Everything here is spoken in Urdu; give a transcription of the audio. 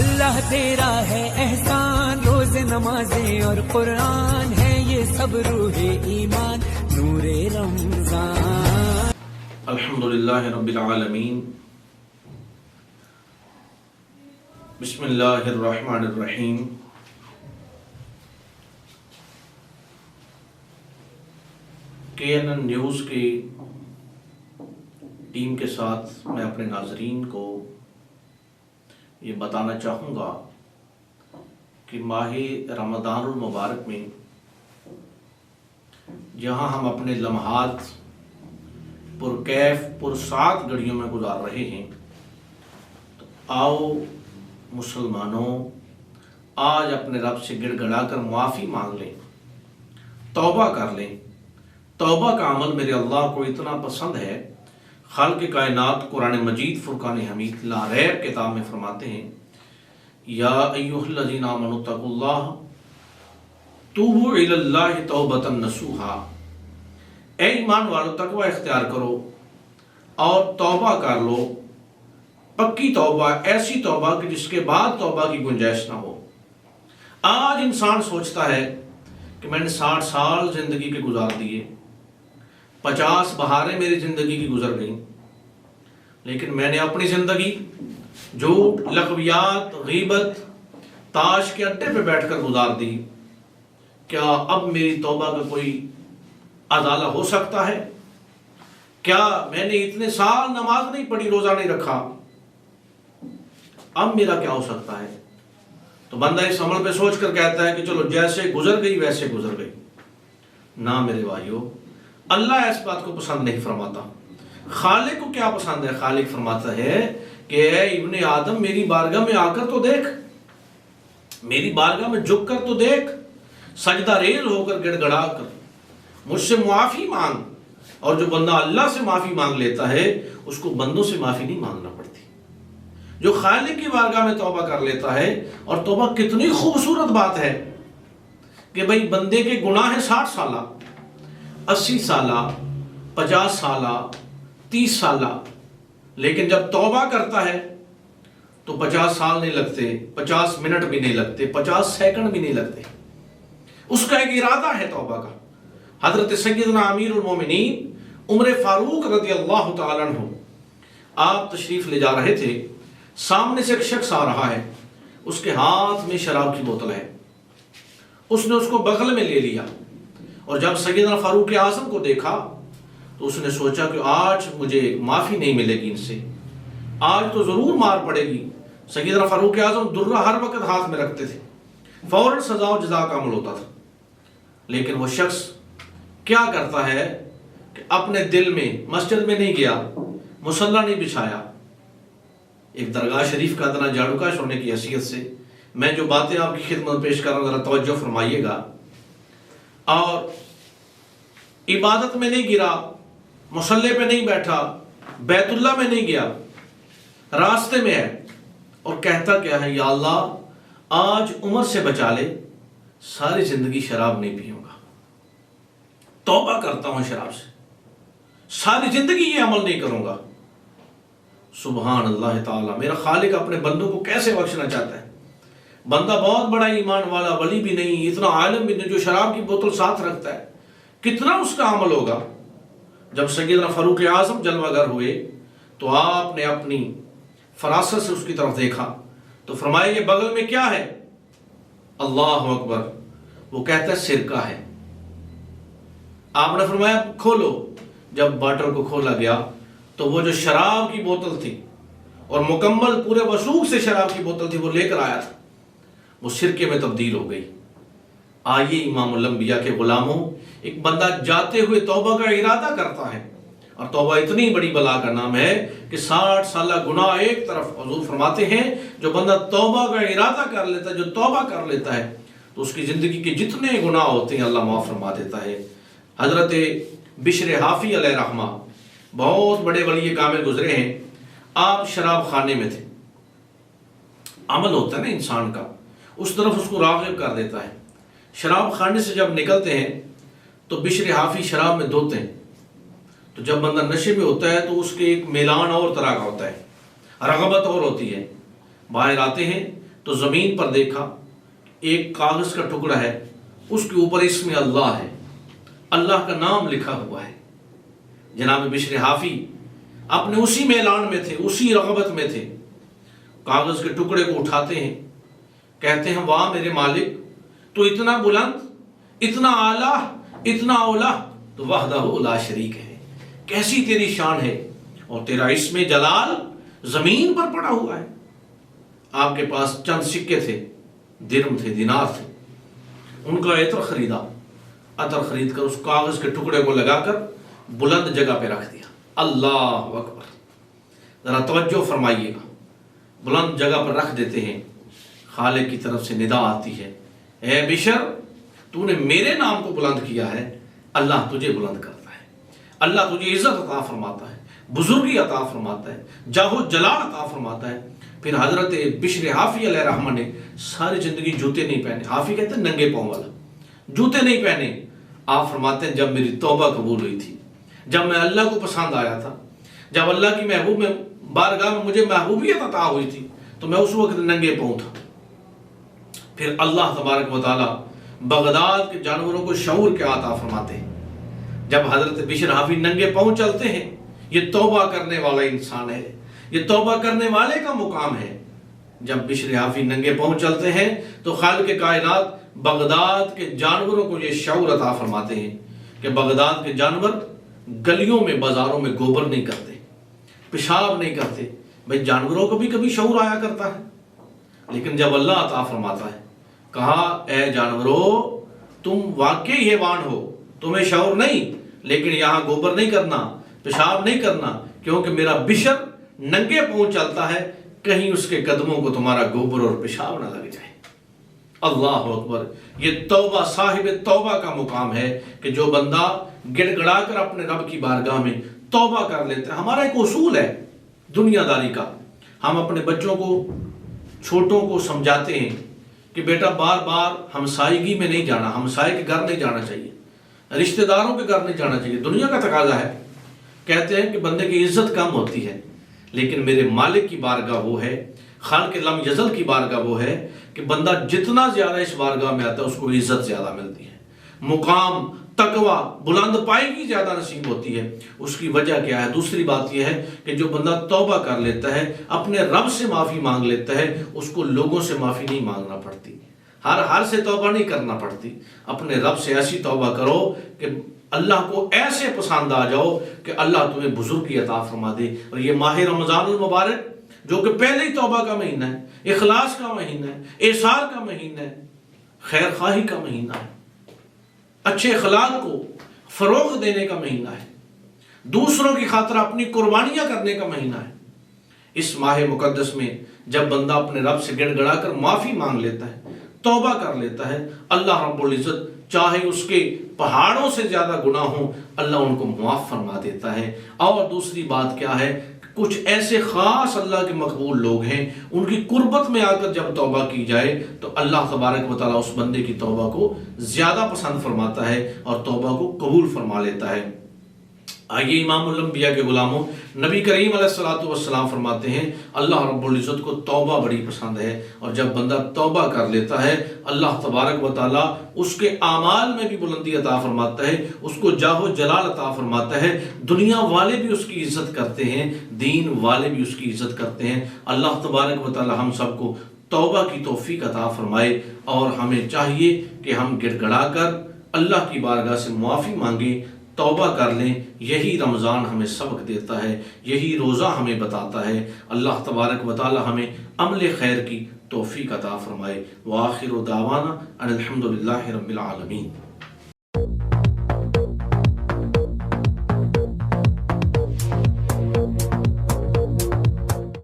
اللہ تیرا ہے احسان، روز نمازیں اور قرآن ہے یہ سب روح ایمان نور رمضان۔ الحمدللہ رب العالمین، بسم اللہ الرحمن الرحیم۔ KNN نیوز کی ٹیم کے ساتھ میں اپنے ناظرین کو یہ بتانا چاہوں گا کہ ماہ رمضان المبارک میں جہاں ہم اپنے لمحات پرکیف پرسعادت گھڑیوں میں گزار رہے ہیں، تو آؤ مسلمانوں آج اپنے رب سے گڑ گڑا کر معافی مانگ لیں، توبہ کر لیں۔ توبہ کا عمل میرے اللہ کو اتنا پسند ہے، خالق کائنات قرآن مجید فرقان حمید لا ریب کتاب میں فرماتے ہیں، یا ایھا الذین آمنوا اتقوا اللہ توبوا الی اللہ توبۃ نصوحا، اے ایمان والو تقوی اختیار کرو اور توبہ کر لو، پکی توبہ، ایسی توبہ کہ جس کے بعد توبہ کی گنجائش نہ ہو۔ آج انسان سوچتا ہے کہ میں نے 60 سال زندگی کے گزار دیے، 50 بہاریں میری زندگی کی گزر گئیں، لیکن میں نے اپنی زندگی جھوٹ، لغویات، غیبت، تاش کے اڈے پہ بیٹھ کر گزار دی۔ کیا اب میری توبہ کا کوئی ازالہ ہو سکتا ہے؟ کیا میں نے اتنے سال نماز نہیں پڑھی، روزہ نہیں رکھا، اب میرا کیا ہو سکتا ہے؟ تو بندہ اس عمل پہ سوچ کر کہتا ہے کہ چلو جیسے گزر گئی ویسے گزر گئی۔ نہ میرے بھائیو، اللہ اس بات کو پسند نہیں فرماتا۔ خالق کو کیا پسند ہے؟ خالق فرماتا ہے کہ اے ابن آدم، میری بارگاہ میں آ کر تو دیکھ، میری بارگاہ میں جھک کر تو دیکھ، سجدہ ریز ہو کر گڑ گڑا کر مجھ سے معافی مانگ۔ اور جو بندہ اللہ سے معافی مانگ لیتا ہے اس کو بندوں سے معافی نہیں مانگنا پڑتی۔ جو خالق کی بارگاہ میں توبہ کر لیتا ہے، اور توبہ کتنی خوبصورت بات ہے کہ بھئی بندے کے گناہ ہیں 60 سالہ، 80 سالہ، 50 سالہ، 30 سالہ، لیکن جب توبہ کرتا ہے تو 50 سال نہیں لگتے، 50 منٹ بھی نہیں لگتے، 50 سیکنڈ بھی نہیں لگتے۔ اس کا ایک ارادہ ہے توبہ کا۔ حضرت سیدنا امیر المومنین عمر فاروق رضی اللہ تعالیٰ عنہ، آپ تشریف لے جا رہے تھے، سامنے سے ایک شخص آ رہا ہے، اس کے ہاتھ میں شراب کی بوتل ہے، اس نے اس کو بغل میں لے لیا، اور جب سیدنا فاروق اعظم کو دیکھا تو اس نے سوچا کہ آج مجھے معافی نہیں ملے گی ان سے، آج تو ضرور مار پڑے گی۔ سیدنا فاروق اعظم درہ ہر وقت ہاتھ میں رکھتے تھے، فوراً سزا و جزا کا عمل ہوتا تھا۔ لیکن وہ شخص کیا کرتا ہے کہ اپنے دل میں، مسجد میں نہیں گیا، مصلی نہیں بچھایا۔ ایک درگاہ شریف کا ادنا جھاڑو کش ہونے کی حیثیت سے میں جو باتیں آپ کی خدمت پیش کر رہا ہوں ذرا توجہ فرمائیے گا۔ اور عبادت میں نہیں گرا، مصلی پہ نہیں بیٹھا، بیت اللہ میں نہیں گیا، راستے میں ہے، اور کہتا کیا ہے، یا اللہ آج عمر سے بچا لے، ساری زندگی شراب نہیں پیوں گا، توبہ کرتا ہوں شراب سے، ساری زندگی یہ عمل نہیں کروں گا۔ سبحان اللہ تعالیٰ، میرا خالق اپنے بندوں کو کیسے بخشنا چاہتا ہے۔ بندہ بہت بڑا ایمان والا، ولی بھی نہیں، اتنا عالم بھی نہیں، جو شراب کی بوتل ساتھ رکھتا ہے، کتنا اس کا عمل ہوگا۔ جب سیدنا فاروق اعظم جلوہ گر ہوئے تو آپ نے اپنی فراست سے اس کی طرف دیکھا تو فرمایا یہ بغل میں کیا ہے؟ اللہ اکبر، وہ کہتا ہے سرکہ ہے۔ آپ نے فرمایا کھولو۔ جب باٹل کو کھولا گیا تو وہ جو شراب کی بوتل تھی، اور مکمل پورے وثوق سے شراب کی بوتل تھی، وہ لے کر آیا تھا، وہ سرکے میں تبدیل ہو گئی۔ آئیے امام الانبیاء کے غلاموں، ایک بندہ جاتے ہوئے توبہ کا ارادہ کرتا ہے، اور توبہ اتنی بڑی بلا کا نام ہے کہ 60 سالہ گناہ ایک طرف، حضور فرماتے ہیں جو بندہ توبہ کا ارادہ کر لیتا ہے، جو توبہ کر لیتا ہے، تو اس کی زندگی کے جتنے گناہ ہوتے ہیں اللہ معاف فرما دیتا ہے۔ حضرت بشر حافی علیہ رحمہ بہت بڑے ولی کامل گزرے ہیں، آپ شراب خانے میں تھے، عمل ہوتا ہے نا انسان کا، اس طرف اس کو راغب کر دیتا ہے۔ شراب خانے سے جب نکلتے ہیں تو بشر حافی شراب میں دھوتے ہیں، تو جب بندہ نشے میں ہوتا ہے تو اس کے ایک میلان اور طرح کا ہوتا ہے، رغبت اور ہوتی ہے، باہر آتے ہیں تو زمین پر دیکھا ایک کاغذ کا ٹکڑا ہے، اس کے اوپر اسم اللہ ہے، اللہ کا نام لکھا ہوا ہے۔ جناب بشر حافی اپنے اسی میلان میں تھے، اسی رغبت میں تھے، کاغذ کے ٹکڑے کو اٹھاتے ہیں، کہتے ہیں واہ میرے مالک، تو اتنا بلند، اتنا اعلیٰ، اتنا اولا، تو وحدہ لا شریک ہے، کیسی تیری شان ہے، اور تیرا اسم جلال زمین پر پڑا ہوا ہے۔ آپ کے پاس چند سکے تھے، درم تھے، دینار تھے، ان کا عطر خریدا، عطر خرید کر اس کاغذ کے ٹکڑے کو لگا کر بلند جگہ پہ رکھ دیا۔ اللہ اکبر، ذرا توجہ فرمائیے گا، بلند جگہ پر رکھ دیتے ہیں، خالق کی طرف سے ندا آتی ہے، اے بشر تو نے میرے نام کو بلند کیا ہے، اللہ تجھے بلند کرتا ہے، اللہ تجھے عزت عطا فرماتا ہے، بزرگی عطا فرماتا ہے، جاہ و جلال عطا فرماتا ہے۔ پھر حضرت بشر حافی علیہ رحمہ نے ساری زندگی جوتے نہیں پہنے، حافی کہتے ہیں ننگے پاؤں والا، جوتے نہیں پہنے۔ آپ فرماتے ہیں جب میری توبہ قبول ہوئی تھی، جب میں اللہ کو پسند آیا تھا، جب اللہ کی محبوب میں بارگاہ میں مجھے محبوبیت عطا ہوئی تھی، تو میں اس وقت ننگے پاؤں تھا۔ پھر اللہ تبارک و تعالیٰ بغداد کے جانوروں کو شعور کیا عطا فرماتے ہیں، جب حضرت بشر حافی ننگے پاؤں چلتے ہیں، یہ توبہ کرنے والا انسان ہے، یہ توبہ کرنے والے کا مقام ہے۔ جب بشر حافی ننگے پاؤں چلتے ہیں تو خالق کائنات بغداد کے جانوروں کو یہ شعور عطا فرماتے ہیں کہ بغداد کے جانور گلیوں میں بازاروں میں گوبر نہیں کرتے، پیشاب نہیں کرتے۔ بھئی جانوروں کو بھی کبھی شعور آیا کرتا ہے، لیکن جب اللہ عطا فرماتا ہے، کہا اے جانورو تم واقعی حیوان ہو، تمہیں شعور نہیں، لیکن یہاں گوبر نہیں کرنا، پیشاب نہیں کرنا، کیونکہ میرا بشر ننگے پاؤں چلتا ہے، کہیں اس کے قدموں کو تمہارا گوبر اور پیشاب نہ لگ جائے۔ اللہ اکبر، یہ توبہ، صاحب توبہ کا مقام ہے کہ جو بندہ گڑ گڑا کر اپنے رب کی بارگاہ میں توبہ کر لیتا ہے۔ ہمارا ایک اصول ہے دنیا داری کا، ہم اپنے بچوں کو، چھوٹوں کو سمجھاتے ہیں کہ بیٹا بار بار ہمسائیگی میں نہیں جانا، ہمسائے کے گھر نہیں جانا چاہیے، رشتہ داروں کے گھر نہیں جانا چاہیے، دنیا کا تقاضا ہے۔ کہتے ہیں کہ بندے کی عزت کم ہوتی ہے، لیکن میرے مالک کی بارگاہ وہ ہے، خالق لم یزل کی بارگاہ وہ ہے کہ بندہ جتنا زیادہ اس بارگاہ میں آتا ہے اس کو عزت زیادہ ملتی ہے، مقام، تقوی، بلند پائیگی زیادہ نصیب ہوتی ہے۔ اس کی وجہ کیا ہے؟ دوسری بات یہ ہے کہ جو بندہ توبہ کر لیتا ہے، اپنے رب سے معافی مانگ لیتا ہے، اس کو لوگوں سے معافی نہیں مانگنا پڑتی، ہر سے توبہ نہیں کرنا پڑتی۔ اپنے رب سے ایسی توبہ کرو کہ اللہ کو ایسے پسند آ جاؤ کہ اللہ تمہیں بزرگی عطا فرما دے۔ اور یہ ماہ رمضان المبارک جو کہ پہلے ہی توبہ کا مہینہ ہے، اخلاص کا مہینہ ہے، احسان کا مہینہ ہے، خیر خواہی کا مہینہ ہے، اچھے اخلاق کو فروغ دینے کا مہینہ ہے، دوسروں کی خاطر اپنی قربانیاں کرنے کا مہینہ ہے۔ اس ماہ مقدس میں جب بندہ اپنے رب سے گڑ گڑا کر معافی مانگ لیتا ہے، توبہ کر لیتا ہے، اللہ رب العزت چاہے اس کے پہاڑوں سے زیادہ گناہ ہوں، اللہ ان کو معاف فرما دیتا ہے۔ اور دوسری بات کیا ہے؟ کچھ ایسے خاص اللہ کے مقبول لوگ ہیں، ان کی قربت میں آ کر جب توبہ کی جائے تو اللہ تبارک و تعالیٰ اس بندے کی توبہ کو زیادہ پسند فرماتا ہے اور توبہ کو قبول فرما لیتا ہے۔ آئیے امام الانبیاء کے غلاموں، نبی کریم علیہ الصلوۃ والسلام فرماتے ہیں اللہ رب العزت کو توبہ بڑی پسند ہے، اور جب بندہ توبہ کر لیتا ہے اللہ تبارک و تعالیٰ اس کے اعمال میں بھی بلندی عطا فرماتا ہے، اس کو جاہ و جلال عطا فرماتا ہے، دنیا والے بھی اس کی عزت کرتے ہیں، دین والے بھی اس کی عزت کرتے ہیں۔ اللہ تبارک و تعالیٰ ہم سب کو توبہ کی توفیق عطا فرمائے، اور ہمیں چاہیے کہ ہم گڑ گڑا کر اللہ کی بارگاہ سے معافی مانگیں، توبہ کر لیں۔ یہی رمضان ہمیں سبق دیتا ہے، یہی روزہ ہمیں بتاتا ہے۔ اللہ تبارک و تعالی ہمیں عمل خیر کی توفیق عطا فرمائے۔ وآخر دعوانا ان الحمد للہ رب العالمین۔